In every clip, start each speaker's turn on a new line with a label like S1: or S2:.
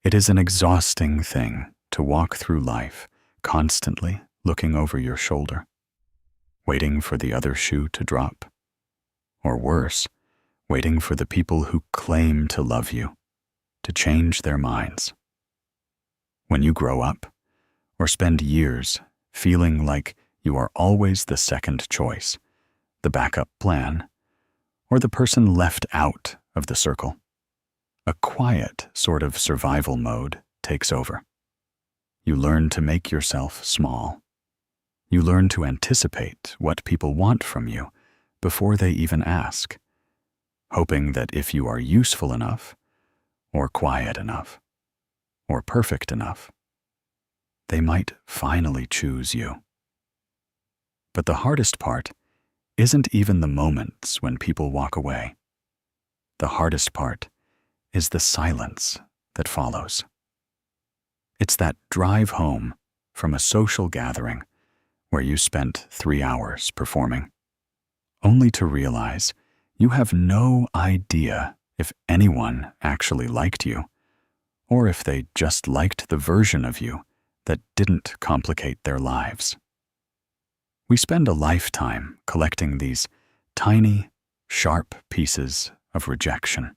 S1: It is an exhausting thing to walk through life constantly looking over your shoulder, waiting for the other shoe to drop, or worse, waiting for the people who claim to love you to change their minds. When you grow up, or spend years feeling like you are always the second choice, the backup plan, or the person left out of the circle, a quiet sort of survival mode takes over. You learn to make yourself small. You learn to anticipate what people want from you before they even ask, hoping that if you are useful enough, or quiet enough, or perfect enough, they might finally choose you. But the hardest part isn't even the moments when people walk away. The hardest part is the silence that follows. It's that drive home from a social gathering where you spent 3 hours performing, only to realize you have no idea if anyone actually liked you, or if they just liked the version of you that didn't complicate their lives. We spend a lifetime collecting these tiny, sharp pieces of rejection,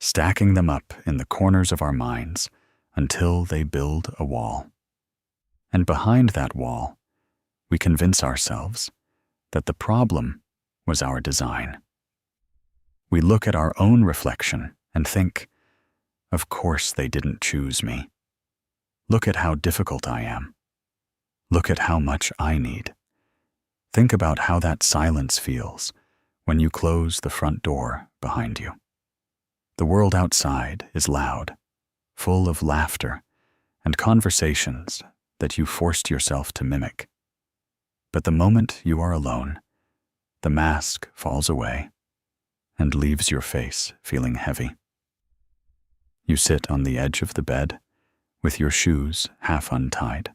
S1: stacking them up in the corners of our minds until they build a wall. And behind that wall, we convince ourselves that the problem was our design. We look at our own reflection and think, of course they didn't choose me. Look at how difficult I am. Look at how much I need. Think about how that silence feels when you close the front door behind you. The world outside is loud, full of laughter and conversations that you forced yourself to mimic. But the moment you are alone, the mask falls away and leaves your face feeling heavy. You sit on the edge of the bed with your shoes half untied,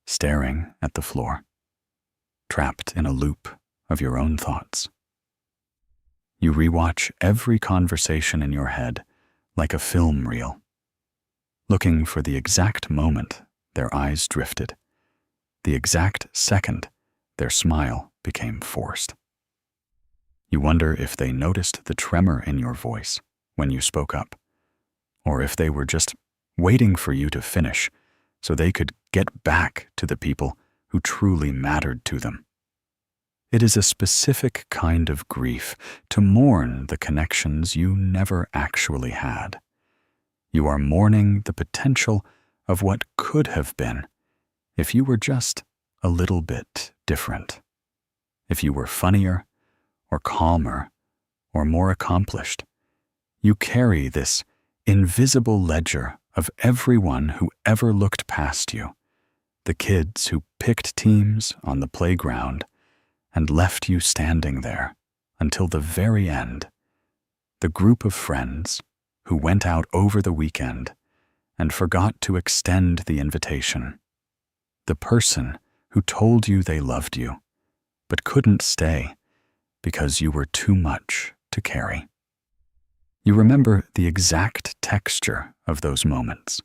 S1: staring at the floor, trapped in a loop of your own thoughts. You rewatch every conversation in your head like a film reel, looking for the exact moment their eyes drifted, the exact second their smile became forced. You wonder if they noticed the tremor in your voice when you spoke up, or if they were just waiting for you to finish so they could get back to the people who truly mattered to them. It is a specific kind of grief to mourn the connections you never actually had. You are mourning the potential of what could have been if you were just a little bit different, if you were funnier or calmer or more accomplished. You carry this invisible ledger of everyone who ever looked past you, the kids who picked teams on the playground and left you standing there until the very end, the group of friends who went out over the weekend and forgot to extend the invitation, the person who told you they loved you but couldn't stay because you were too much to carry. You remember the exact texture of those moments.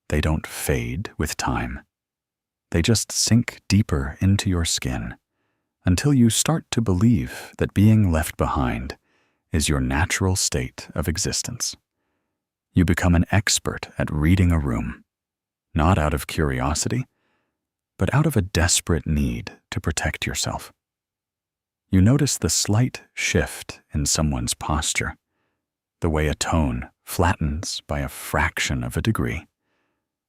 S1: They don't fade with time. They just sink deeper into your skin until you start to believe that being left behind is your natural state of existence. You become an expert at reading a room, not out of curiosity, but out of a desperate need to protect yourself. You notice the slight shift in someone's posture, the way a tone flattens by a fraction of a degree,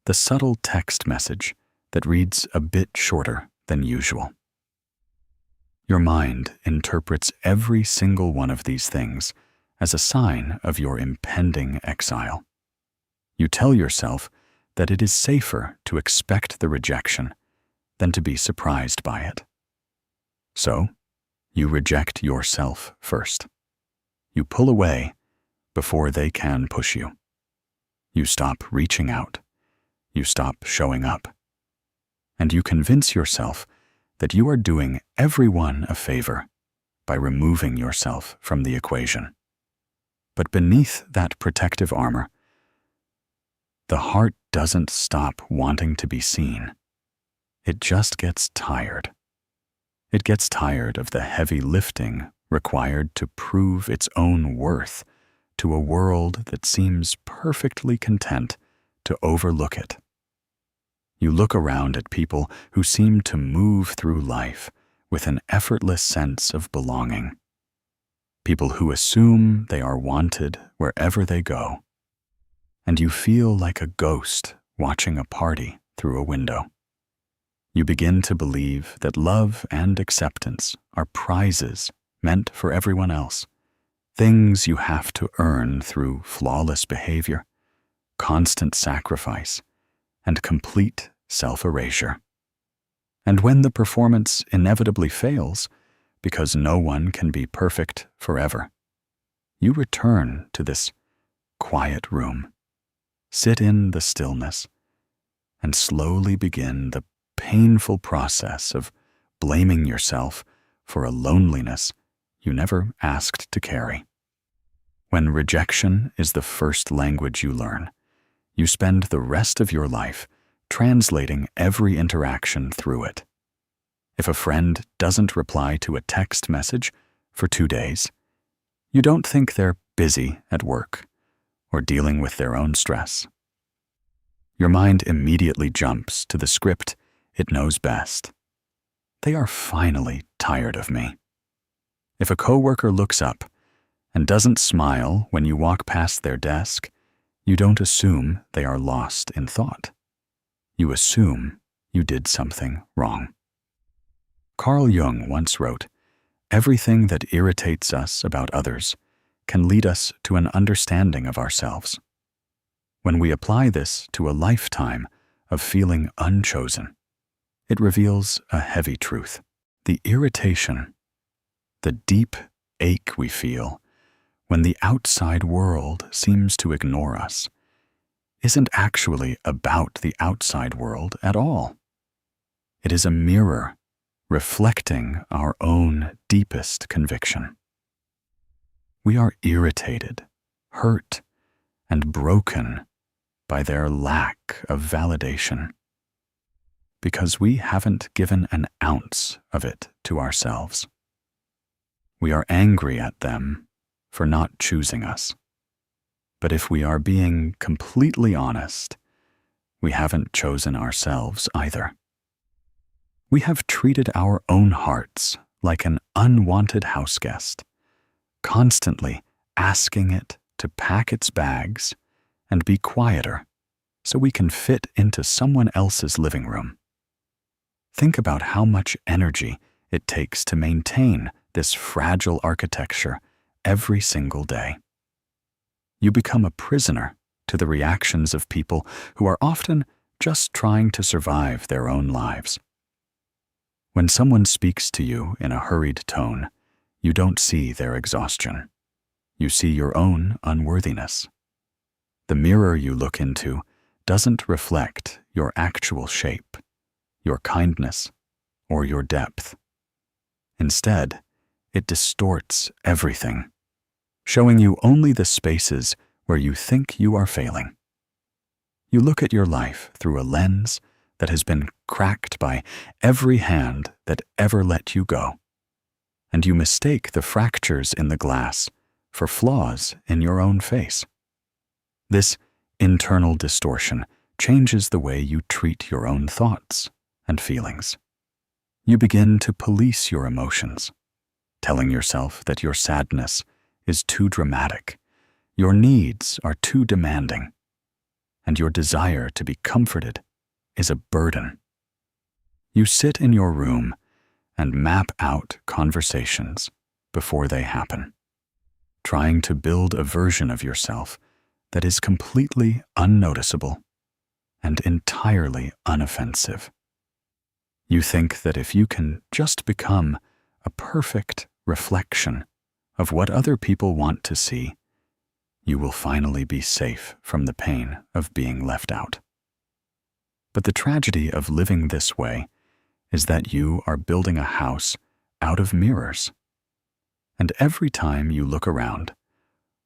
S1: the subtle text message that reads a bit shorter than usual. Your mind interprets every single one of these things as a sign of your impending exile. You tell yourself that it is safer to expect the rejection than to be surprised by it. So, you reject yourself first. You pull away before they can push you. You stop reaching out. You stop showing up. And you convince yourself that you are doing everyone a favor by removing yourself from the equation. But beneath that protective armor, The heart doesn't stop wanting to be seen. It just gets tired. It gets tired of the heavy lifting required to prove its own worth to a world that seems perfectly content to overlook it. You look around at people who seem to move through life with an effortless sense of belonging. People who assume they are wanted wherever they go. And you feel like a ghost watching a party through a window. You begin to believe that love and acceptance are prizes meant for everyone else, things you have to earn through flawless behavior, constant sacrifice, and complete self-erasure. And when the performance inevitably fails, because no one can be perfect forever, you return to this quiet room, sit in the stillness, and slowly begin the painful process of blaming yourself for a loneliness you never asked to carry. When rejection is the first language you learn, you spend the rest of your life translating every interaction through it. If a friend doesn't reply to a text message for 2 days, you don't think they're busy at work or dealing with their own stress. Your mind immediately jumps to the script it knows best. They are finally tired of me. If a coworker looks up and doesn't smile when you walk past their desk, you don't assume they are lost in thought. You assume you did something wrong. Carl Jung once wrote, "Everything that irritates us about others can lead us to an understanding of ourselves." When we apply this to a lifetime of feeling unchosen, it reveals a heavy truth. The irritation, the deep ache we feel when the outside world seems to ignore us, isn't actually about the outside world at all. It is a mirror reflecting our own deepest conviction. We are irritated, hurt, and broken by their lack of validation, because we haven't given an ounce of it to ourselves. We are angry at them for not choosing us. But if we are being completely honest, we haven't chosen ourselves either. We have treated our own hearts like an unwanted houseguest, constantly asking it to pack its bags and be quieter so we can fit into someone else's living room. Think about how much energy it takes to maintain this fragile architecture every single day. You become a prisoner to the reactions of people who are often just trying to survive their own lives. When someone speaks to you in a hurried tone, you don't see their exhaustion. You see your own unworthiness. The mirror you look into doesn't reflect your actual shape, your kindness, or your depth. Instead, it distorts everything, showing you only the spaces where you think you are failing. You look at your life through a lens that has been cracked by every hand that ever let you go, and you mistake the fractures in the glass for flaws in your own face. This internal distortion changes the way you treat your own thoughts and feelings. You begin to police your emotions, telling yourself that your sadness is too dramatic, your needs are too demanding, and your desire to be comforted is a burden. You sit in your room and map out conversations before they happen, trying to build a version of yourself that is completely unnoticeable and entirely unoffensive. You think that if you can just become a perfect reflection of what other people want to see, you will finally be safe from the pain of being left out. But the tragedy of living this way is that you are building a house out of mirrors. And every time you look around,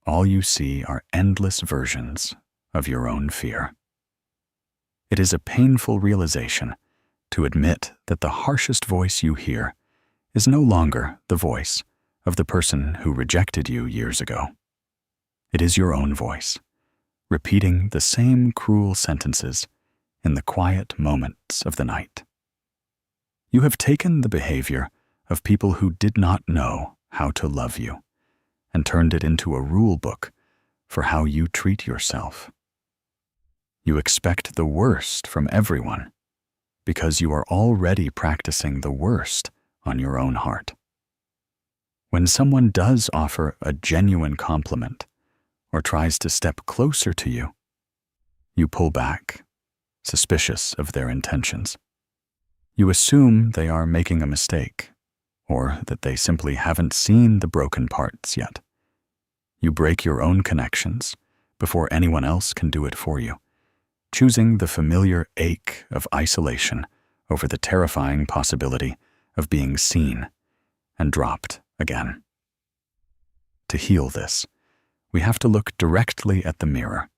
S1: all you see are endless versions of your own fear. It is a painful realization to admit that the harshest voice you hear is no longer the voice of the person who rejected you years ago. It is your own voice, repeating the same cruel sentences in the quiet moments of the night. You have taken the behavior of people who did not know how to love you and turned it into a rule book for how you treat yourself. You expect the worst from everyone because you are already practicing the worst on your own heart. When someone does offer a genuine compliment or tries to step closer to you, you pull back, suspicious of their intentions. You assume they are making a mistake or that they simply haven't seen the broken parts yet. You break your own connections before anyone else can do it for you, choosing the familiar ache of isolation over the terrifying possibility of being seen and dropped again. To heal this, we have to look directly at the mirror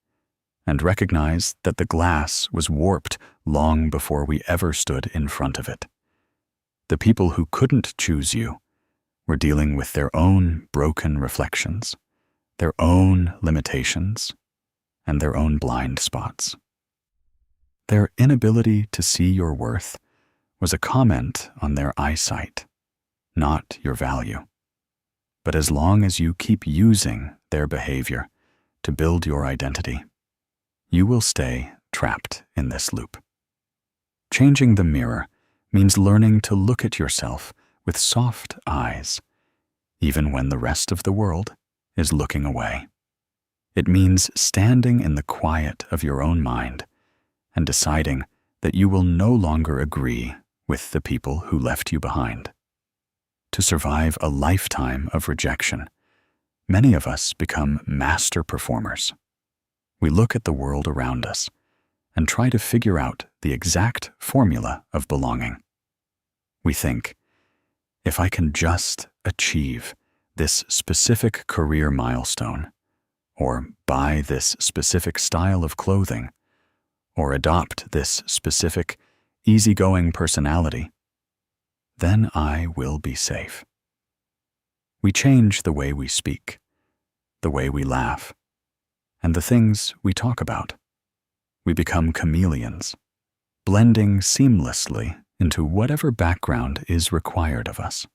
S1: and recognize that the glass was warped long before we ever stood in front of it. The people who couldn't choose you were dealing with their own broken reflections, their own limitations, and their own blind spots. Their inability to see your worth was a comment on their eyesight, not your value. But as long as you keep using their behavior to build your identity, you will stay trapped in this loop. Changing the mirror means learning to look at yourself with soft eyes, even when the rest of the world is looking away. It means standing in the quiet of your own mind and deciding that you will no longer agree with the people who left you behind. To survive a lifetime of rejection, many of us become master performers. We look at the world around us and try to figure out the exact formula of belonging. We think, if I can just achieve this specific career milestone, or buy this specific style of clothing, or adopt this specific easygoing personality, then I will be safe. We change the way we speak, the way we laugh, and the things we talk about. We become chameleons, blending seamlessly into whatever background is required of us.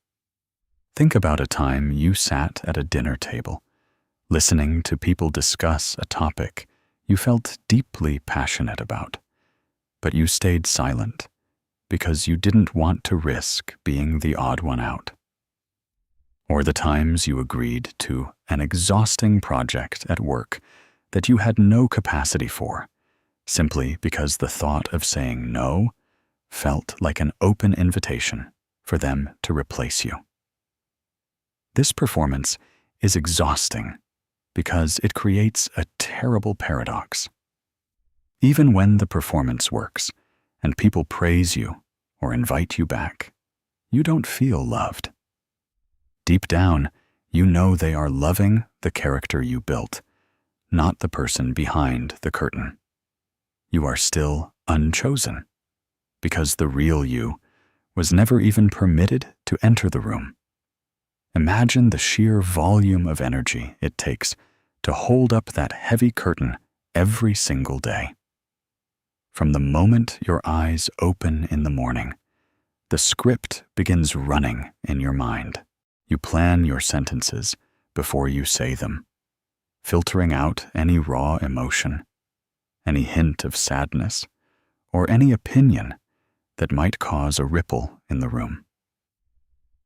S1: Think about a time you sat at a dinner table, listening to people discuss a topic you felt deeply passionate about, but you stayed silent because you didn't want to risk being the odd one out. Or the times you agreed to an exhausting project at work that you had no capacity for, simply because the thought of saying no felt like an open invitation for them to replace you. This performance is exhausting because it creates a terrible paradox. Even when the performance works and people praise you or invite you back, you don't feel loved. Deep down, you know they are loving the character you built, not the person behind the curtain. You are still unchosen because the real you was never even permitted to enter the room. Imagine the sheer volume of energy it takes to hold up that heavy curtain every single day. From the moment your eyes open in the morning, the script begins running in your mind. You plan your sentences before you say them, filtering out any raw emotion, any hint of sadness, or any opinion that might cause a ripple in the room.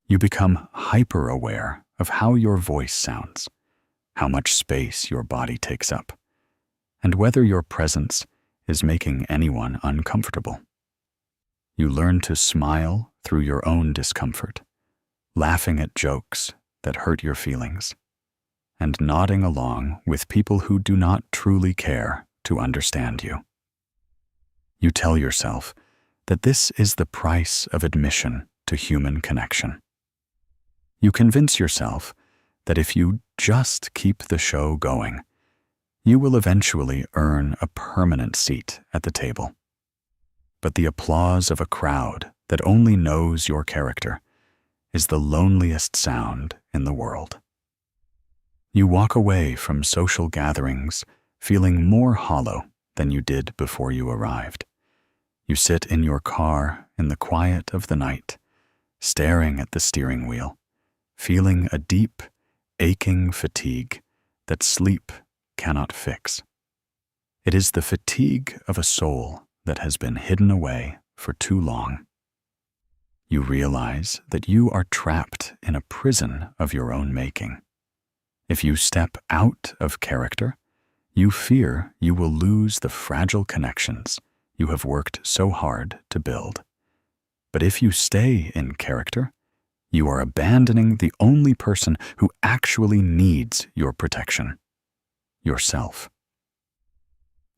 S1: You become hyper-aware of how your voice sounds, how much space your body takes up, and whether your presence is making anyone uncomfortable. You learn to smile through your own discomfort, laughing at jokes that hurt your feelings, and nodding along with people who do not truly care to understand you. You tell yourself that this is the price of admission to human connection. You convince yourself that if you just keep the show going, you will eventually earn a permanent seat at the table. but the applause of a crowd that only knows your character is the loneliest sound in the world. You walk away from social gatherings feeling more hollow than you did before you arrived. You sit in your car in the quiet of the night, staring at the steering wheel, feeling a deep, aching fatigue that sleep cannot fix. It is the fatigue of a soul that has been hidden away for too long. You realize that you are trapped in a prison of your own making. If you step out of character, you fear you will lose the fragile connections you have worked so hard to build. But if you stay in character, you are abandoning the only person who actually needs your protection, yourself.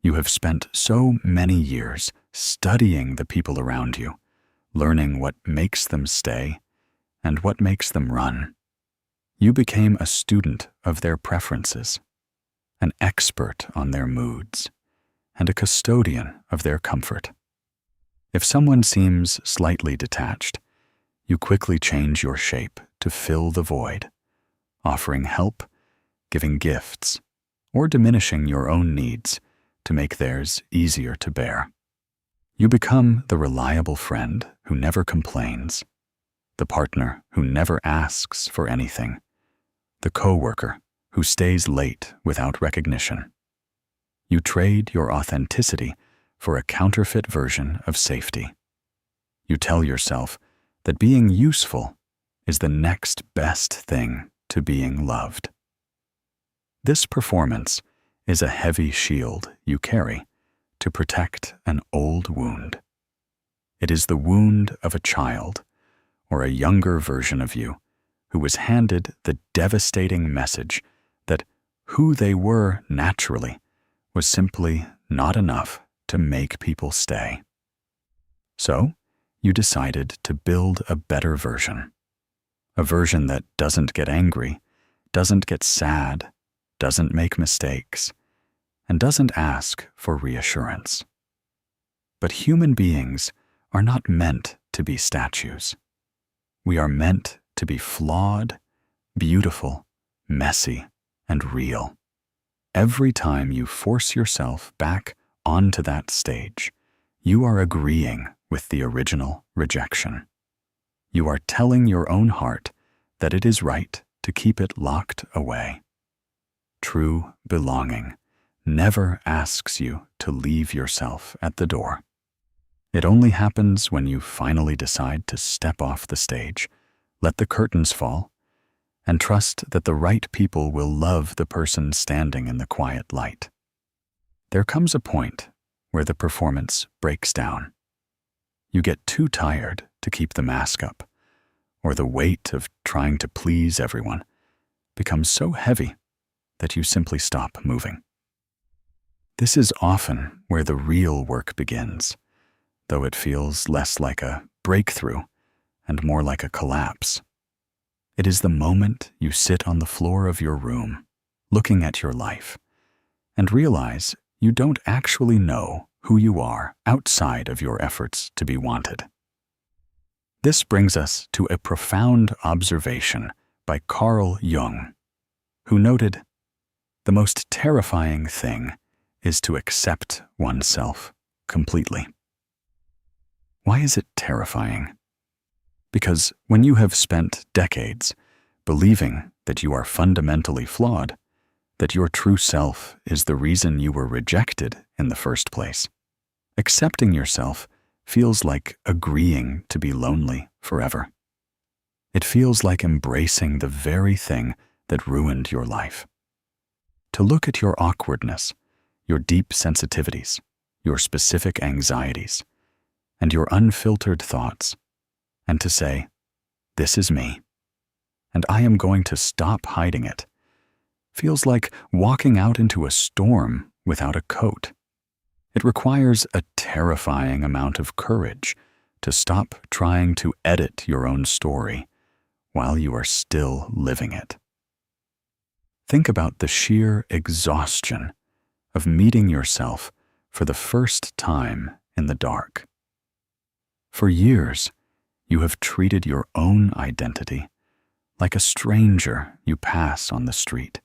S1: You have spent so many years studying the people around you, learning what makes them stay and what makes them run. You became a student of their preferences, an expert on their moods, and a custodian of their comfort. If someone seems slightly detached, you quickly change your shape to fill the void, offering help, giving gifts, or diminishing your own needs to make theirs easier to bear. You become the reliable friend who never complains, the partner who never asks for anything, the coworker who stays late without recognition. You trade your authenticity for a counterfeit version of safety. You tell yourself that being useful is the next best thing to being loved. This performance is a heavy shield you carry to protect an old wound. It is the wound of a child or a younger version of you who was handed the devastating message that who they were naturally was simply not enough to make people stay. So, you decided to build a better version. A version that doesn't get angry, doesn't get sad, doesn't make mistakes, and doesn't ask for reassurance. But human beings are not meant to be statues. We are meant to be flawed, beautiful, messy, and real. Every time you force yourself back onto that stage, you are agreeing with the original rejection. You are telling your own heart that it is right to keep it locked away. True belonging never asks you to leave yourself at the door. It only happens when you finally decide to step off the stage, let the curtains fall, and trust that the right people will love the person standing in the quiet light. There comes a point where the performance breaks down. You get too tired to keep the mask up, or the weight of trying to please everyone becomes so heavy that you simply stop moving. This is often where the real work begins, though it feels less like a breakthrough and more like a collapse. It is the moment you sit on the floor of your room, looking at your life, and realize you don't actually know who you are outside of your efforts to be wanted. This brings us to a profound observation by Carl Jung, who noted, "The most terrifying thing is to accept oneself completely." Why is it terrifying? Because when you have spent decades believing that you are fundamentally flawed, that your true self is the reason you were rejected in the first place, accepting yourself feels like agreeing to be lonely forever. It feels like embracing the very thing that ruined your life. To look at your awkwardness, your deep sensitivities, your specific anxieties, and your unfiltered thoughts, and to say, "This is me, and I am going to stop hiding it," feels like walking out into a storm without a coat. It requires a terrifying amount of courage to stop trying to edit your own story while you are still living it. Think about the sheer exhaustion of meeting yourself for the first time in the dark. For years, you have treated your own identity like a stranger you pass on the street,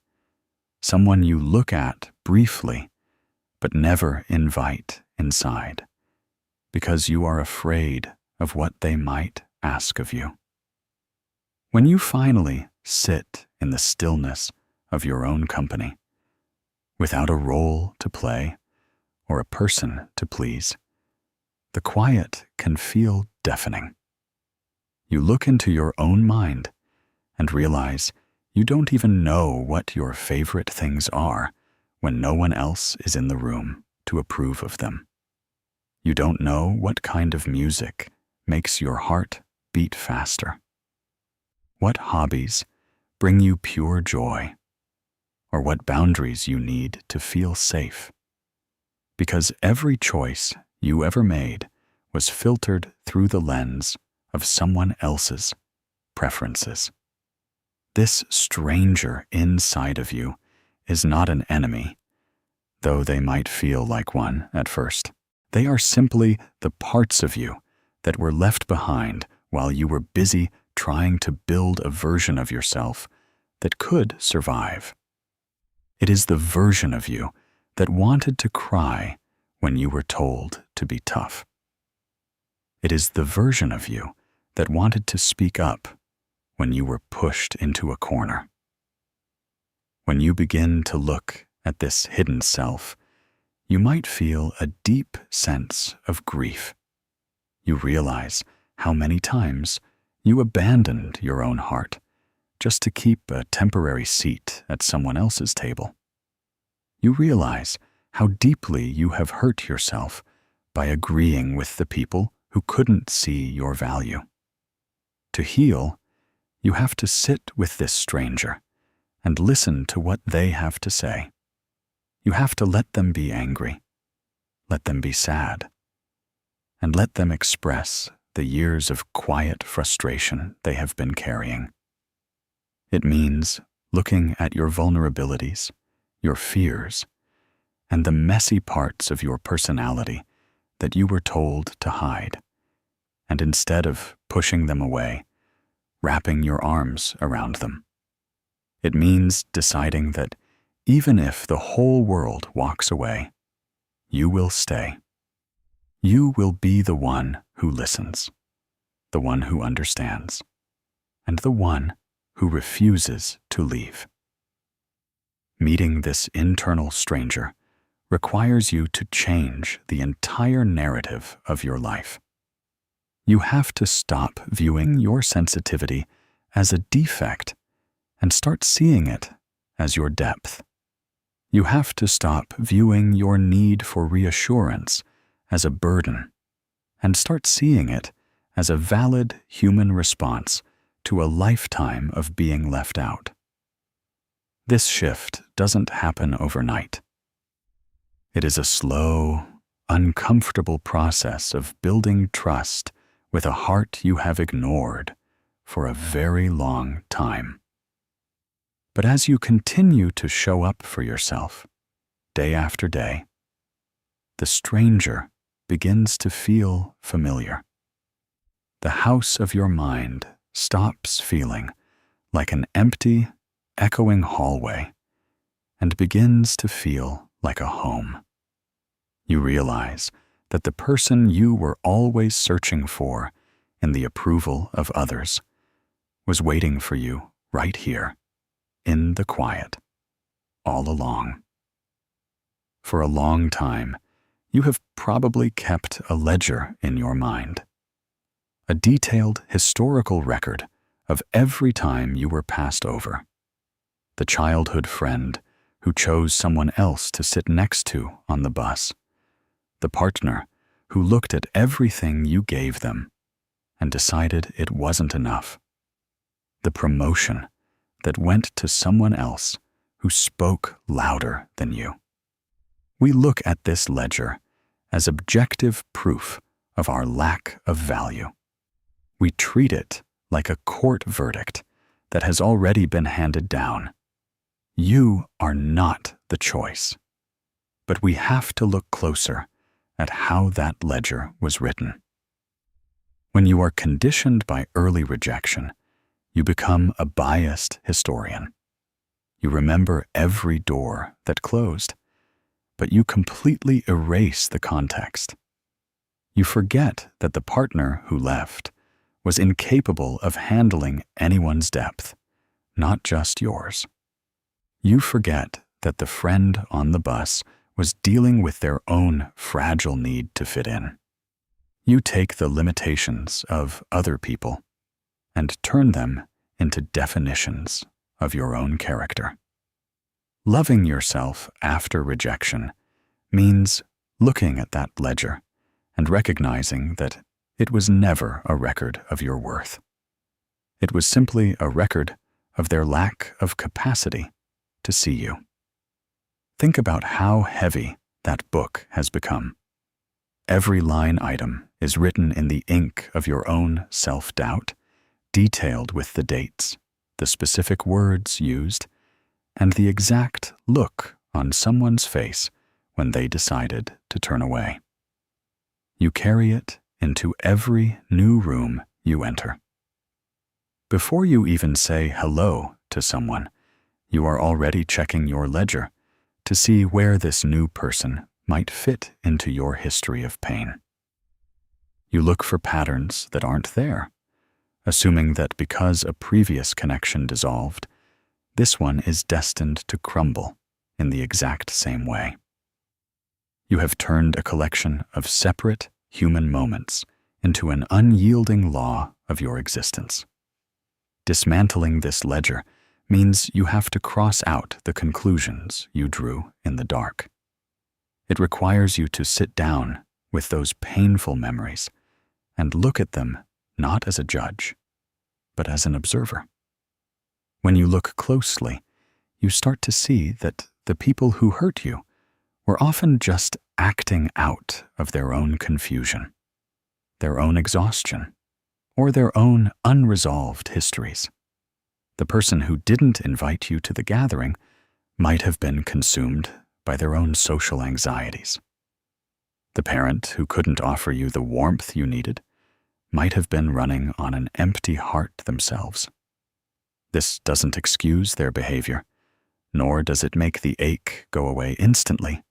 S1: someone you look at briefly but never invite inside, because you are afraid of what they might ask of you. When you finally sit in the stillness of your own company, without a role to play or a person to please, the quiet can feel deafening. You look into your own mind and realize you don't even know what your favorite things are when no one else is in the room to approve of them. You don't know what kind of music makes your heart beat faster, what hobbies bring you pure joy, or what boundaries you need to feel safe. Because every choice you ever made was filtered through the lens of someone else's preferences. This stranger inside of you is not an enemy, though they might feel like one at first. They are simply the parts of you that were left behind while you were busy trying to build a version of yourself that could survive. It is the version of you that wanted to cry when you were told to be tough. It is the version of you that wanted to speak up when you were pushed into a corner. When you begin to look at this hidden self, you might feel a deep sense of grief. You realize how many times you abandoned your own heart just to keep a temporary seat at someone else's table. You realize how deeply you have hurt yourself by agreeing with the people who couldn't see your value. To heal, you have to sit with this stranger and listen to what they have to say. You have to let them be angry, let them be sad, and let them express the years of quiet frustration they have been carrying. It means looking at your vulnerabilities, your fears, and the messy parts of your personality that you were told to hide, and instead of pushing them away, wrapping your arms around them. It means deciding that even if the whole world walks away, you will stay. You will be the one who listens, the one who understands, and the one who refuses to leave. Meeting this internal stranger requires you to change the entire narrative of your life. You have to stop viewing your sensitivity as a defect and start seeing it as your depth. You have to stop viewing your need for reassurance as a burden and start seeing it as a valid human response to a lifetime of being left out. This shift doesn't happen overnight. It is a slow, uncomfortable process of building trust with a heart you have ignored for a very long time. But as you continue to show up for yourself, day after day, the stranger begins to feel familiar. The house of your mind stops feeling like an empty, echoing hallway and begins to feel like a home. You realize that the person you were always searching for in the approval of others was waiting for you right here, in the quiet, all along. For a long time, you have probably kept a ledger in your mind, a detailed historical record of every time you were passed over, the childhood friend who chose someone else to sit next to on the bus, the partner who looked at everything you gave them and decided it wasn't enough, the promotion that went to someone else who spoke louder than you. We look at this ledger as objective proof of our lack of value. We treat it like a court verdict that has already been handed down. You are not the choice. But we have to look closer at how that ledger was written. When you are conditioned by early rejection, you become a biased historian. You remember every door that closed, but you completely erase the context. You forget that the partner who left was incapable of handling anyone's depth, not just yours. You forget that the friend on the bus was dealing with their own fragile need to fit in. You take the limitations of other people and turn them into definitions of your own character. Loving yourself after rejection means looking at that ledger and recognizing that it was never a record of your worth. It was simply a record of their lack of capacity to see you. Think about how heavy that book has become. Every line item is written in the ink of your own self-doubt, detailed with the dates, the specific words used, and the exact look on someone's face when they decided to turn away. You carry it into every new room you enter. Before you even say hello to someone, you are already checking your ledger to see where this new person might fit into your history of pain. You look for patterns that aren't there, assuming that because a previous connection dissolved, this one is destined to crumble in the exact same way. You have turned a collection of separate human moments into an unyielding law of your existence. Dismantling this ledger means you have to cross out the conclusions you drew in the dark. It requires you to sit down with those painful memories and look at them not as a judge, but as an observer. When you look closely, you start to see that the people who hurt you were often just acting out of their own confusion, their own exhaustion, or their own unresolved histories. The person who didn't invite you to the gathering might have been consumed by their own social anxieties. The parent who couldn't offer you the warmth you needed might have been running on an empty heart themselves. This doesn't excuse their behavior, nor does it make the ache go away instantly,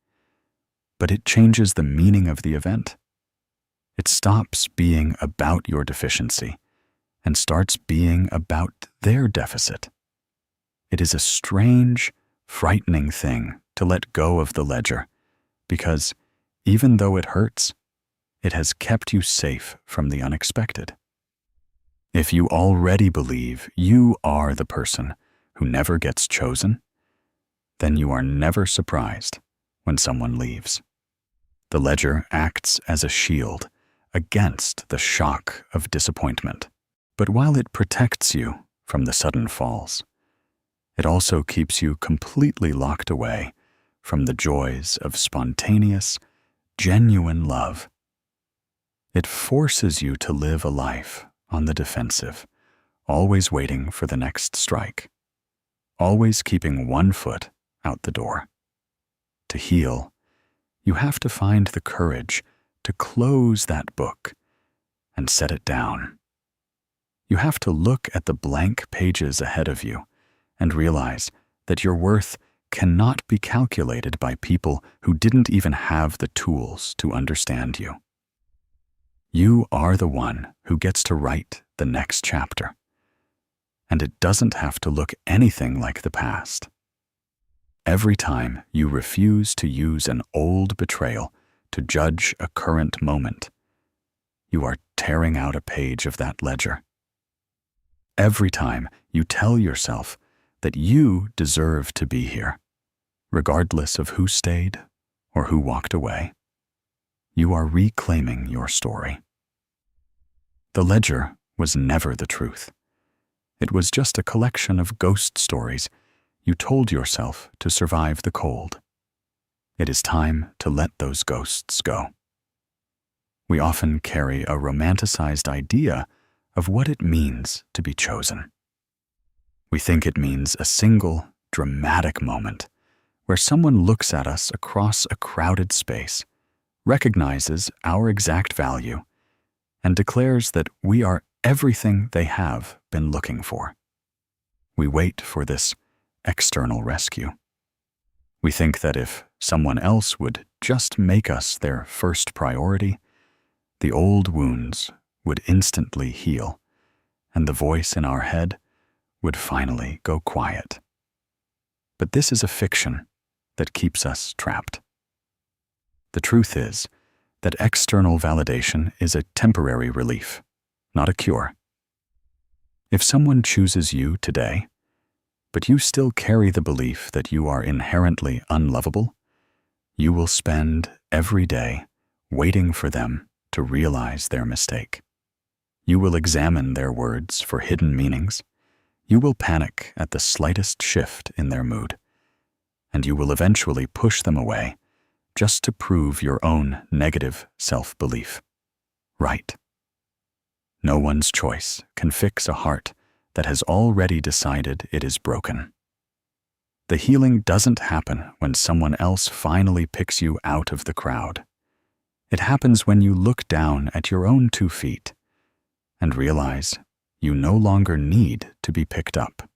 S1: but it changes the meaning of the event. It stops being about your deficiency and starts being about their deficit. It is a strange, frightening thing to let go of the ledger, because even though it hurts, it has kept you safe from the unexpected. If you already believe you are the person who never gets chosen, then you are never surprised when someone leaves. The ledger acts as a shield against the shock of disappointment. But while it protects you from the sudden falls, it also keeps you completely locked away from the joys of spontaneous, genuine love. It forces you to live a life on the defensive, always waiting for the next strike, always keeping one foot out the door. To heal, you have to find the courage to close that book and set it down. You have to look at the blank pages ahead of you and realize that your worth cannot be calculated by people who didn't even have the tools to understand you. You are the one who gets to write the next chapter, and it doesn't have to look anything like the past. Every time you refuse to use an old betrayal to judge a current moment, you are tearing out a page of that ledger. Every time you tell yourself that you deserve to be here, regardless of who stayed or who walked away, you are reclaiming your story. The ledger was never the truth. It was just a collection of ghost stories you told yourself to survive the cold. It is time to let those ghosts go. We often carry a romanticized idea of what it means to be chosen. We think it means a single, dramatic moment where someone looks at us across a crowded space, recognizes our exact value, and declares that we are everything they have been looking for. We wait for this external rescue. We think that if someone else would just make us their first priority, the old wounds would instantly heal, and the voice in our head would finally go quiet. But this is a fiction that keeps us trapped. The truth is that external validation is a temporary relief, not a cure. If someone chooses you today, but you still carry the belief that you are inherently unlovable, you will spend every day waiting for them to realize their mistake. You will examine their words for hidden meanings. You will panic at the slightest shift in their mood, and you will eventually push them away just to prove your own negative self-belief right. No one's choice can fix a heart that has already decided it is broken. The healing doesn't happen when someone else finally picks you out of the crowd. It happens when you look down at your own 2 feet and realize you no longer need to be picked up.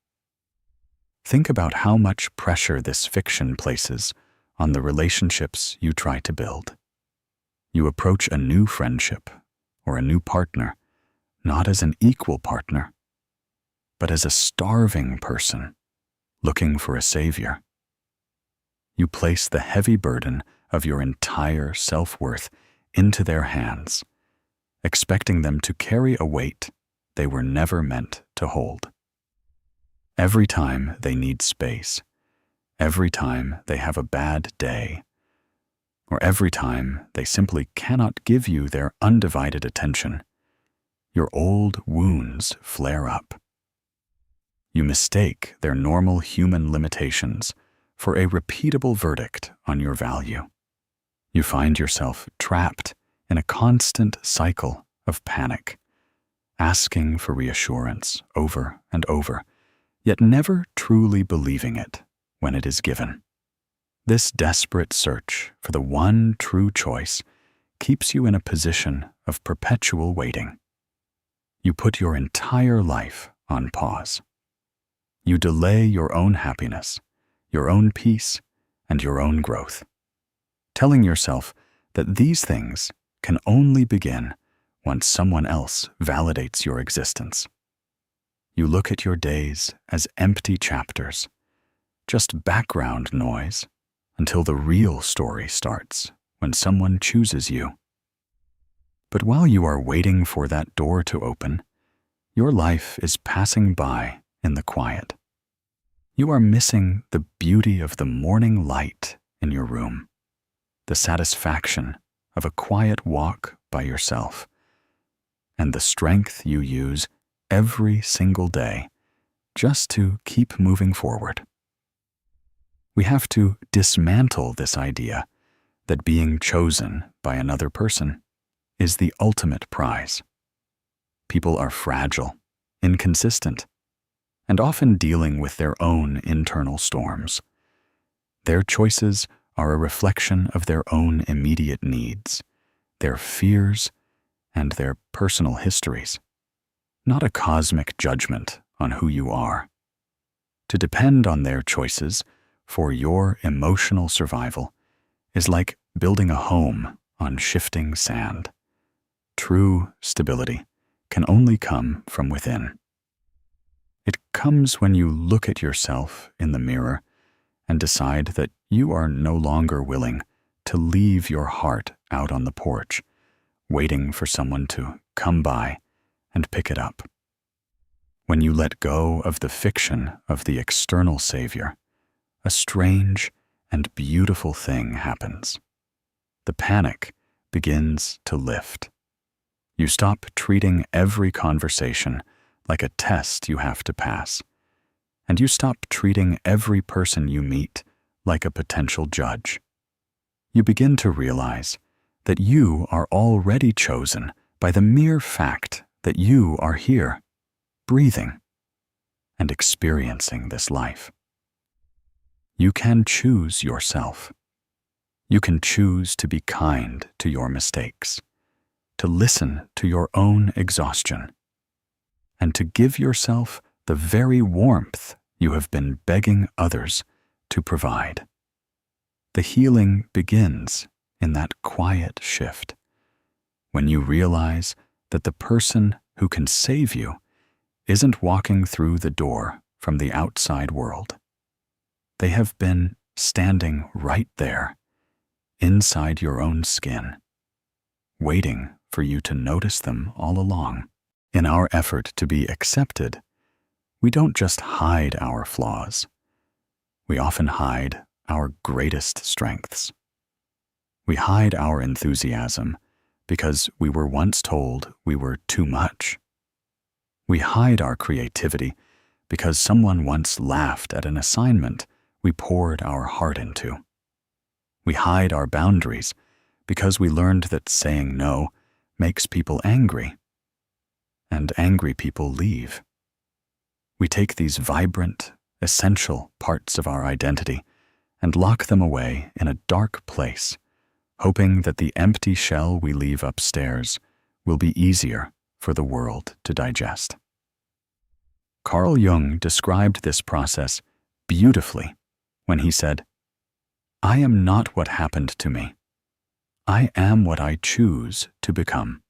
S1: Think about how much pressure this fiction places on the relationships you try to build. You approach a new friendship or a new partner not as an equal partner, but as a starving person looking for a savior. You place the heavy burden of your entire self-worth into their hands, expecting them to carry a weight they were never meant to hold. Every time they need space, every time they have a bad day, or every time they simply cannot give you their undivided attention, your old wounds flare up. You mistake their normal human limitations for a repeatable verdict on your value. You find yourself trapped in a constant cycle of panic, asking for reassurance over and over, yet never truly believing it when it is given. This desperate search for the one true choice keeps you in a position of perpetual waiting. You put your entire life on pause. You delay your own happiness, your own peace, and your own growth, telling yourself that these things can only begin once someone else validates your existence. You look at your days as empty chapters, just background noise, until the real story starts when someone chooses you. But while you are waiting for that door to open, your life is passing by in the quiet. You are missing the beauty of the morning light in your room, the satisfaction of a quiet walk by yourself, and the strength you use every single day just to keep moving forward. We have to dismantle this idea that being chosen by another person is the ultimate prize. People are fragile, inconsistent, and often dealing with their own internal storms. Their choices are a reflection of their own immediate needs, their fears, and their personal histories, not a cosmic judgment on who you are. To depend on their choices for your emotional survival is like building a home on shifting sand. True stability can only come from within. It comes when you look at yourself in the mirror and decide that you are no longer willing to leave your heart out on the porch, waiting for someone to come by and pick it up. When you let go of the fiction of the external savior, a strange and beautiful thing happens. The panic begins to lift. You stop treating every conversation like a test you have to pass, and you stop treating every person you meet like a potential judge. You begin to realize that you are already chosen by the mere fact that you are here, breathing, and experiencing this life. You can choose yourself. You can choose to be kind to your mistakes, to to listen to your own exhaustion, and to give yourself the very warmth you have been begging others to provide. The healing begins in that quiet shift, when you realize that the person who can save you isn't walking through the door from the outside world. They have been standing right there, inside your own skin, waiting for you to notice them all along. In our effort to be accepted, we don't just hide our flaws. We often hide our greatest strengths. We hide our enthusiasm because we were once told we were too much. We hide our creativity because someone once laughed at an assignment we poured our heart into. We hide our boundaries because we learned that saying no makes people angry, and angry people leave. We take these vibrant, essential parts of our identity and lock them away in a dark place, hoping that the empty shell we leave upstairs will be easier for the world to digest. Carl Jung described this process beautifully when he said, "I am not what happened to me. I am what I choose to become."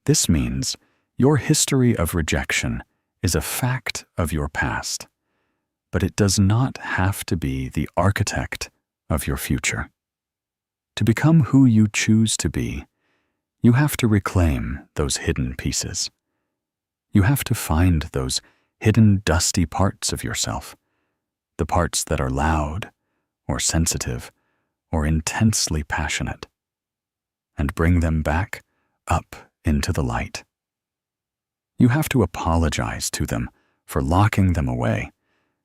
S1: This means your history of rejection is a fact of your past, but it does not have to be the architect of your future. To become who you choose to be, you have to reclaim those hidden pieces. You have to find those hidden dusty parts of yourself, the parts that are loud or sensitive or intensely passionate, and bring them back up into the light. You have to apologize to them for locking them away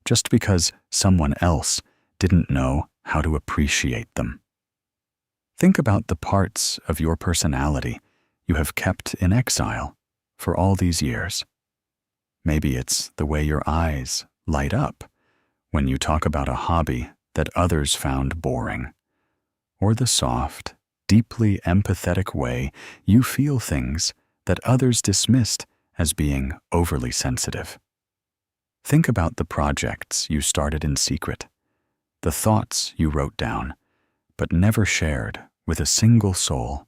S1: just because someone else didn't know how to appreciate them. Think about the parts of your personality you have kept in exile for all these years. Maybe it's the way your eyes light up when you talk about a hobby that others found boring, or the soft, deeply empathetic way you feel things that others dismissed as being overly sensitive. Think about the projects you started in secret, the thoughts you wrote down but never shared with a single soul,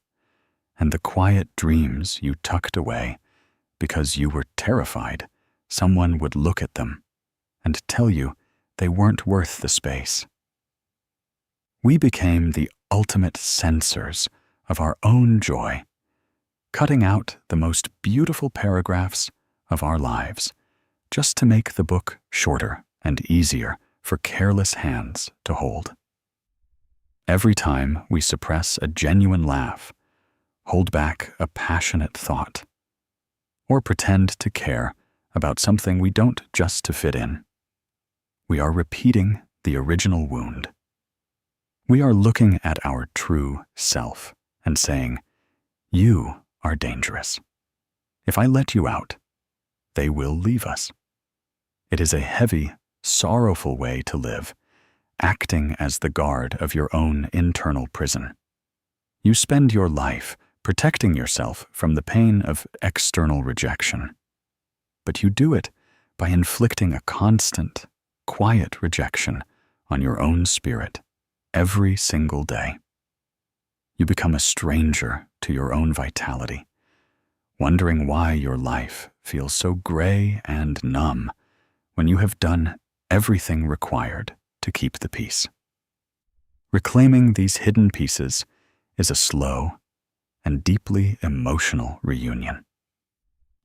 S1: and the quiet dreams you tucked away because you were terrified someone would look at them and tell you they weren't worth the space. We became the ultimate censors of our own joy, cutting out the most beautiful paragraphs of our lives just to make the book shorter and easier for careless hands to hold. Every time we suppress a genuine laugh, hold back a passionate thought, or pretend to care about something we don't just to fit in, we are repeating the original wound. We are looking at our true self and saying, "You are dangerous. If I let you out, they will leave us." It is a heavy, sorrowful way to live, acting as the guard of your own internal prison. You spend your life protecting yourself from the pain of external rejection, but you do it by inflicting a constant, quiet rejection on your own spirit every single day. You become a stranger to your own vitality, wondering why your life feels so gray and numb when you have done everything required to keep the peace. Reclaiming these hidden pieces is a slow and deeply emotional reunion.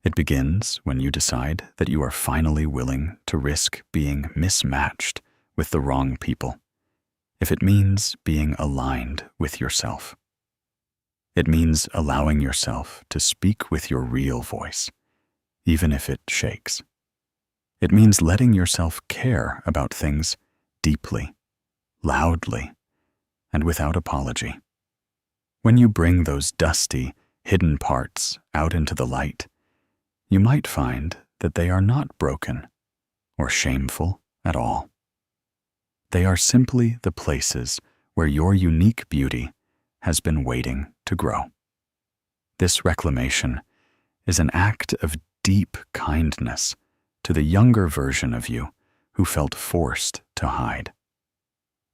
S1: It begins when you decide that you are finally willing to risk being mismatched with the wrong people, if it means being aligned with yourself. It means allowing yourself to speak with your real voice, even if it shakes. It means letting yourself care about things deeply, loudly, and without apology. When you bring those dusty, hidden parts out into the light, you might find that they are not broken or shameful at all. They are simply the places where your unique beauty has been waiting to grow. This reclamation is an act of deep kindness to the younger version of you who felt forced to hide.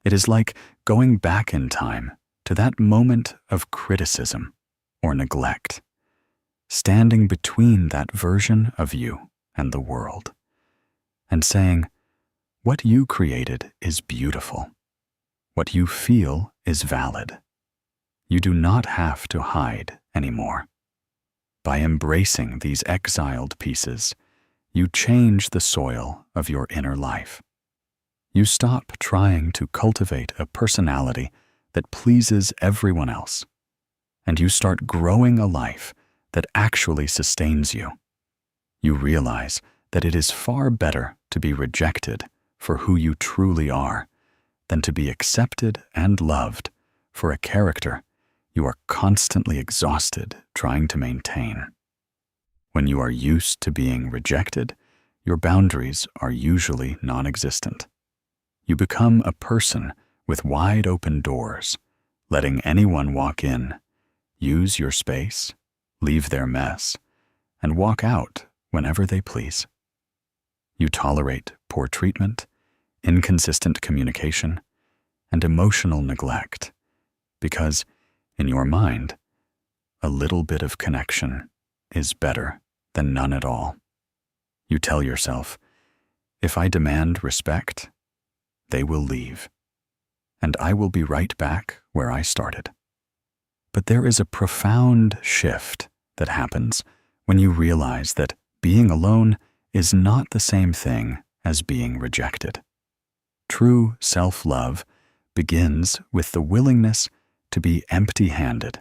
S1: It is like going back in time to that moment of criticism or neglect, standing between that version of you and the world, and saying, what you created is beautiful. What you feel is valid. You do not have to hide anymore. By embracing these exiled pieces, you change the soil of your inner life. You stop trying to cultivate a personality that pleases everyone else, and you start growing a life that actually sustains you. You realize that it is far better to be rejected for who you truly are than to be accepted and loved for a character you are constantly exhausted trying to maintain. When you are used to being rejected, your boundaries are usually non-existent. You become a person with wide open doors, letting anyone walk in, use your space, leave their mess, and walk out whenever they please. You tolerate poor treatment, inconsistent communication, and emotional neglect because, in your mind, a little bit of connection is better than none at all. You tell yourself, if I demand respect, they will leave, and I will be right back where I started. But there is a profound shift that happens when you realize that being alone is not the same thing as being rejected. True self-love begins with the willingness to be empty-handed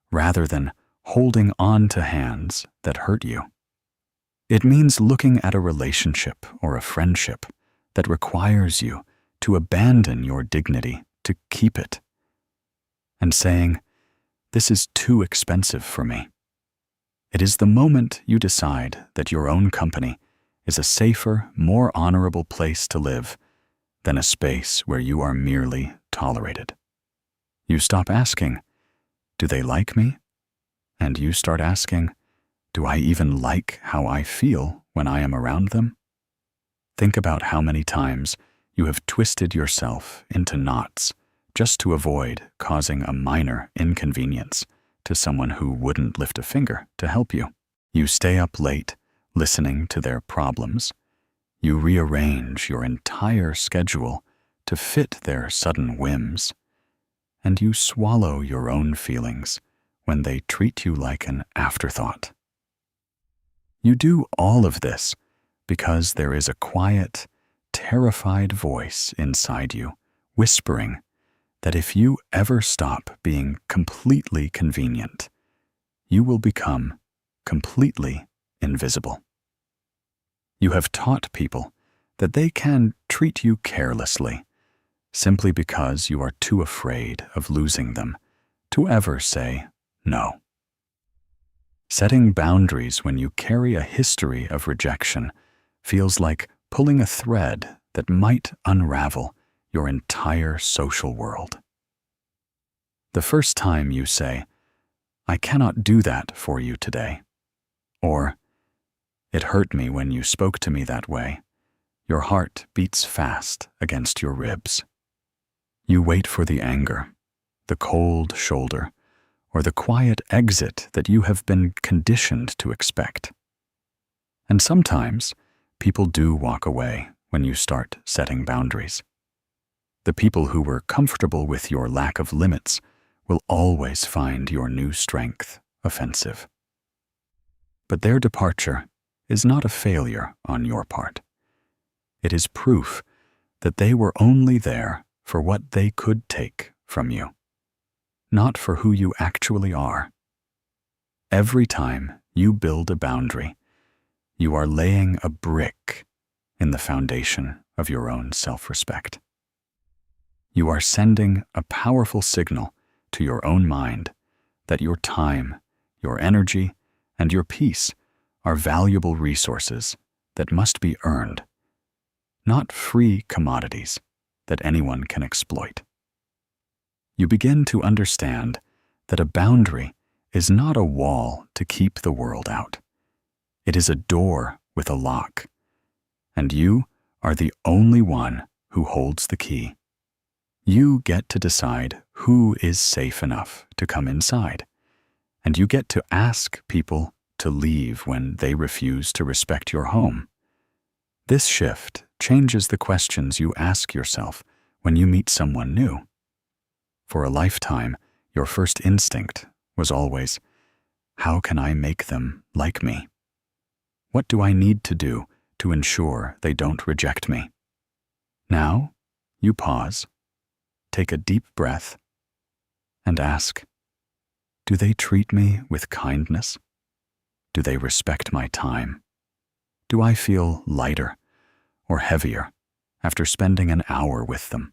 S1: rather than holding on to hands that hurt you. It means looking at a relationship or a friendship that requires you to abandon your dignity to keep it, and saying, this is too expensive for me. It is the moment you decide that your own company is a safer, more honorable place to live than a space where you are merely tolerated. You stop asking, do they like me? And you start asking, do I even like how I feel when I am around them? Think about how many times you have twisted yourself into knots just to avoid causing a minor inconvenience to someone who wouldn't lift a finger to help you. You stay up late listening to their problems. You rearrange your entire schedule to fit their sudden whims. And you swallow your own feelings when they treat you like an afterthought. You do all of this because there is a quiet, terrified voice inside you whispering that if you ever stop being completely convenient, you will become completely invisible. You have taught people that they can treat you carelessly simply because you are too afraid of losing them to ever say no. Setting boundaries when you carry a history of rejection feels like pulling a thread that might unravel your entire social world. The first time you say, I cannot do that for you today, or it hurt me when you spoke to me that way, your heart beats fast against your ribs. You wait for the anger, the cold shoulder, or the quiet exit that you have been conditioned to expect. And sometimes people do walk away when you start setting boundaries. The people who were comfortable with your lack of limits will always find your new strength offensive. But their departure is not a failure on your part. It is proof that they were only there for what they could take from you, not for who you actually are. Every time you build a boundary, you are laying a brick in the foundation of your own self-respect. You are sending a powerful signal to your own mind that your time, your energy, and your peace are valuable resources that must be earned, not free commodities that anyone can exploit. You begin to understand that a boundary is not a wall to keep the world out. It is a door with a lock, and you are the only one who holds the key. You get to decide who is safe enough to come inside, and you get to ask people to leave when they refuse to respect your home. This shift changes the questions you ask yourself when you meet someone new. For a lifetime, your first instinct was always, how can I make them like me? What do I need to do to ensure they don't reject me? Now, you pause, take a deep breath, and ask, do they treat me with kindness? Do they respect my time? Do I feel lighter or heavier after spending an hour with them?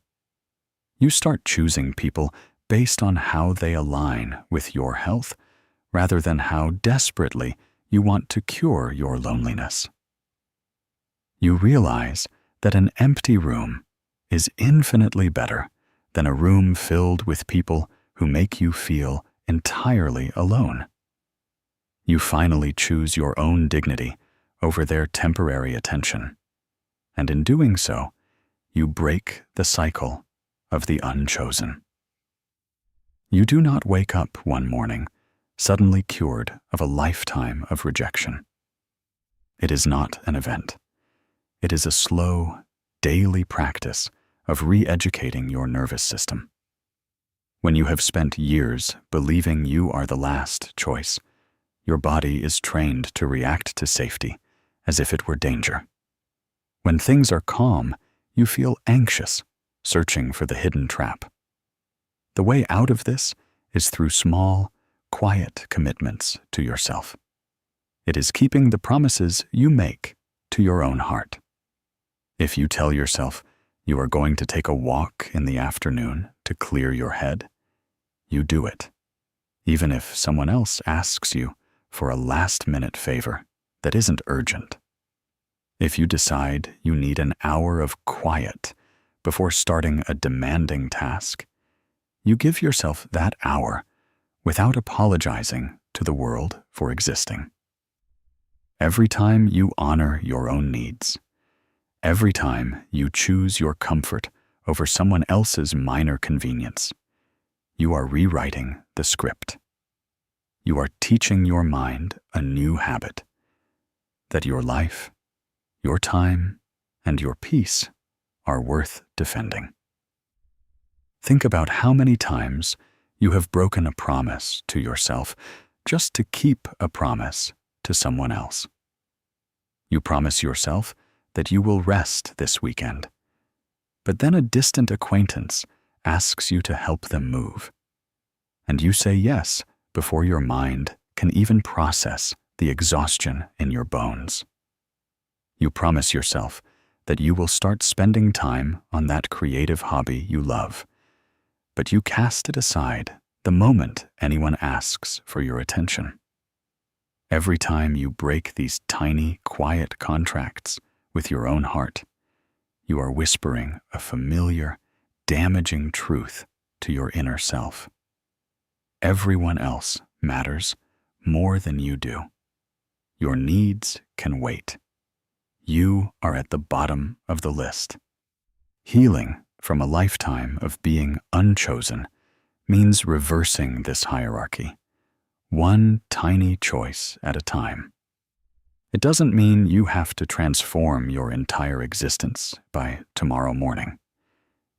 S1: You start choosing people based on how they align with your health rather than how desperately you want to cure your loneliness. You realize that an empty room is infinitely better than a room filled with people who make you feel entirely alone. You finally choose your own dignity over their temporary attention, and in doing so, you break the cycle of the unchosen. You do not wake up one morning suddenly cured of a lifetime of rejection. It is not an event. It is a slow, daily practice of re-educating your nervous system. When you have spent years believing you are the last choice, your body is trained to react to safety as if it were danger. When things are calm, you feel anxious, searching for the hidden trap. The way out of this is through small, quiet commitments to yourself. It is keeping the promises you make to your own heart. If you tell yourself you are going to take a walk in the afternoon to clear your head, you do it, even if someone else asks you for a last-minute favor that isn't urgent. If you decide you need an hour of quiet before starting a demanding task, you give yourself that hour without apologizing to the world for existing. Every time you honor your own needs, every time you choose your comfort over someone else's minor convenience, you are rewriting the script. You are teaching your mind a new habit, that your life, your time, and your peace are worth defending. Think about how many times you have broken a promise to yourself just to keep a promise to someone else. You promise yourself that you will rest this weekend, but then a distant acquaintance asks you to help them move, and you say yes before your mind can even process the exhaustion in your bones. You promise yourself that you will start spending time on that creative hobby you love, but you cast it aside the moment anyone asks for your attention. Every time you break these tiny, quiet contracts with your own heart, you are whispering a familiar, damaging truth to your inner self. Everyone else matters more than you do. Your needs can wait. You are at the bottom of the list. Healing from a lifetime of being unchosen means reversing this hierarchy, one tiny choice at a time. It doesn't mean you have to transform your entire existence by tomorrow morning.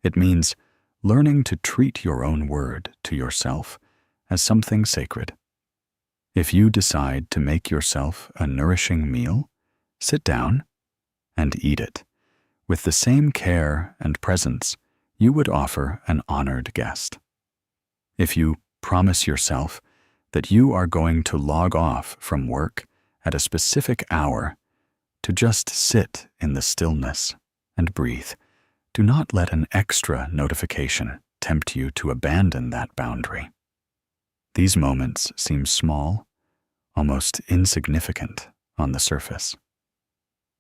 S1: It means learning to treat your own word to yourself as something sacred. If you decide to make yourself a nourishing meal, sit down and eat it with the same care and presence you would offer an honored guest. If you promise yourself that you are going to log off from work at a specific hour to just sit in the stillness and breathe, do not let an extra notification tempt you to abandon that boundary. These moments seem small, almost insignificant on the surface.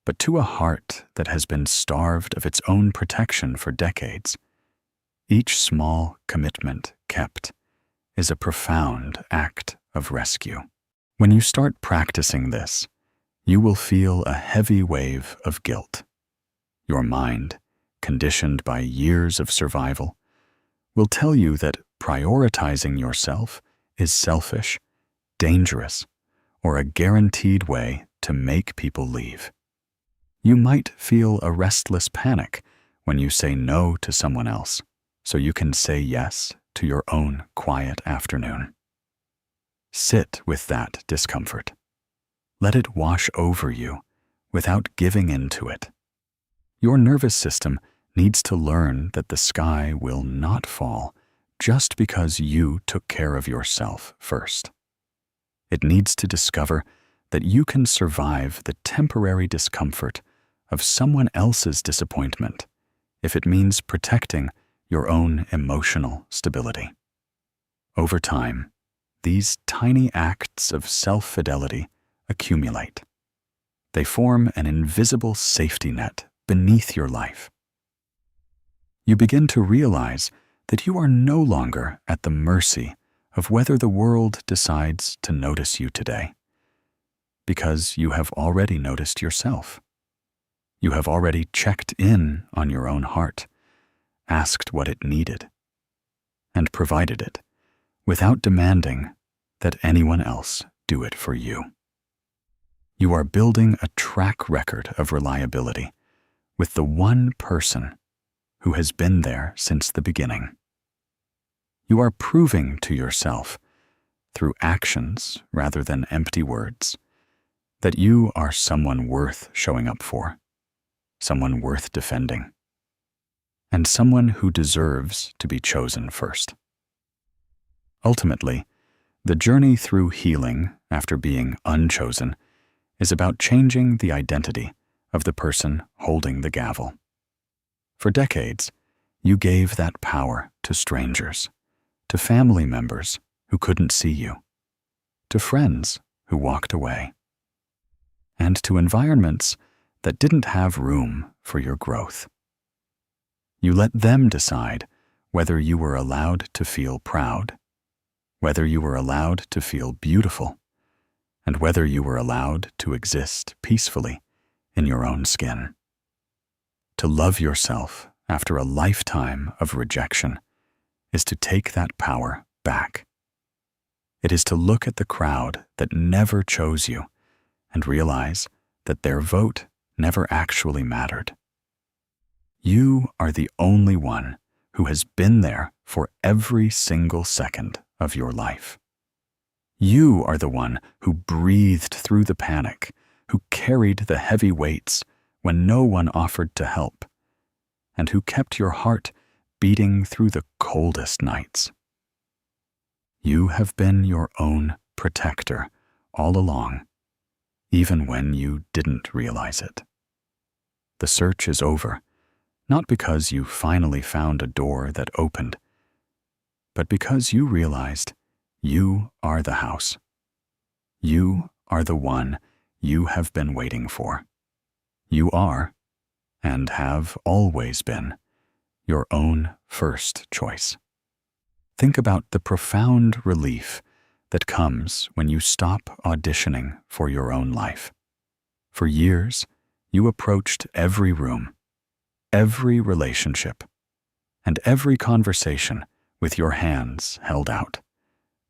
S1: But to a heart that has been starved of its own protection for decades, each small commitment kept is a profound act of rescue. When you start practicing this, you will feel a heavy wave of guilt. Your mind, conditioned by years of survival, will tell you that prioritizing yourself is selfish, dangerous, or a guaranteed way to make people leave. You might feel a restless panic when you say no to someone else, so you can say yes to your own quiet afternoon. Sit with that discomfort. Let it wash over you without giving in to it. Your nervous system needs to learn that the sky will not fall just because you took care of yourself first. It needs to discover that you can survive the temporary discomfort of someone else's disappointment if it means protecting your own emotional stability. Over time, these tiny acts of self-fidelity accumulate. They form an invisible safety net beneath your life. You begin to realize that you are no longer at the mercy of whether the world decides to notice you today, because you have already noticed yourself. You have already checked in on your own heart, asked what it needed, and provided it without demanding that anyone else do it for you. You are building a track record of reliability with the one person who has been there since the beginning. You are proving to yourself, through actions rather than empty words, that you are someone worth showing up for, someone worth defending, and someone who deserves to be chosen first. Ultimately, the journey through healing after being unchosen is about changing the identity of the person holding the gavel. For decades, you gave that power to strangers, to family members who couldn't see you, to friends who walked away, and to environments that didn't have room for your growth. You let them decide whether you were allowed to feel proud, whether you were allowed to feel beautiful, and whether you were allowed to exist peacefully in your own skin. To love yourself after a lifetime of rejection is to take that power back. It is to look at the crowd that never chose you and realize that their vote never actually mattered. You are the only one who has been there for every single second of your life. You are the one who breathed through the panic, who carried the heavy weights when no one offered to help, and who kept your heart beating through the coldest nights. You have been your own protector all along, even when you didn't realize it. The search is over, not because you finally found a door that opened, but because you realized you are the house. You are the one you have been waiting for. You are, and have always been, your own first choice. Think about the profound relief that comes when you stop auditioning for your own life. For years, you approached every room, every relationship, and every conversation with your hands held out,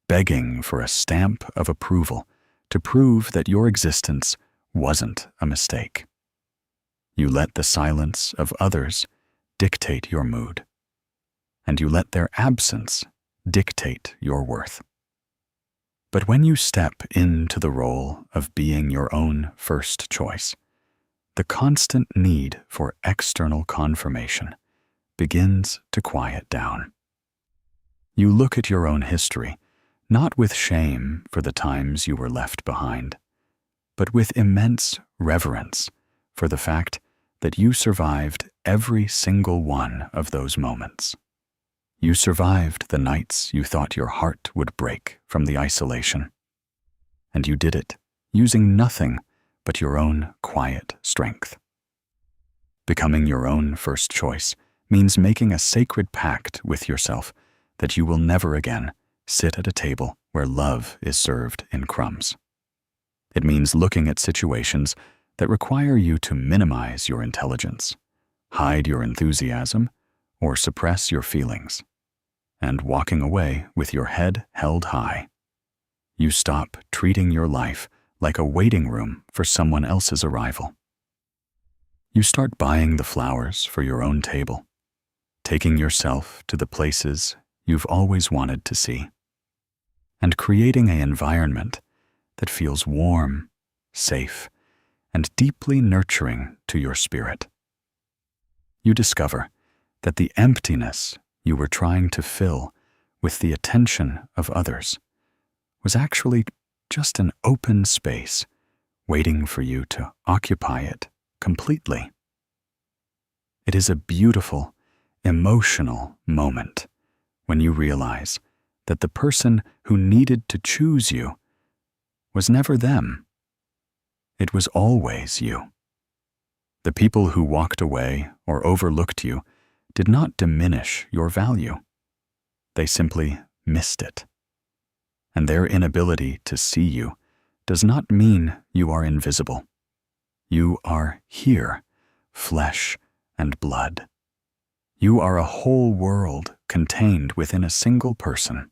S1: begging for a stamp of approval to prove that your existence wasn't a mistake. You let the silence of others dictate your mood, and you let their absence dictate your worth. But when you step into the role of being your own first choice, the constant need for external confirmation begins to quiet down. You look at your own history, not with shame for the times you were left behind, but with immense reverence for the fact that you survived every single one of those moments. You survived the nights you thought your heart would break from the isolation, and you did it using nothing but your own quiet strength. Becoming your own first choice means making a sacred pact with yourself that you will never again sit at a table where love is served in crumbs. It means looking at situations that require you to minimize your intelligence, hide your enthusiasm, or suppress your feelings, and walking away with your head held high. You stop treating your life like a waiting room for someone else's arrival. You start buying the flowers for your own table, taking yourself to the places you've always wanted to see, and creating an environment that feels warm, safe, and deeply nurturing to your spirit. You discover that the emptiness you were trying to fill with the attention of others was actually just an open space waiting for you to occupy it completely. It is a beautiful, emotional moment when you realize that the person who needed to choose you was never them. It was always you. The people who walked away or overlooked you did not diminish your value. They simply missed it. And their inability to see you does not mean you are invisible. You are here, flesh and blood. You are a whole world contained within a single person.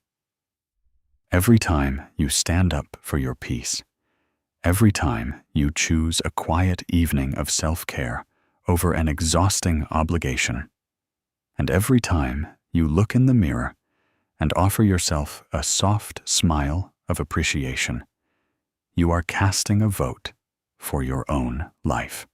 S1: Every time you stand up for your peace, every time you choose a quiet evening of self-care over an exhausting obligation, and every time you look in the mirror and offer yourself a soft smile of appreciation, you are casting a vote for your own life.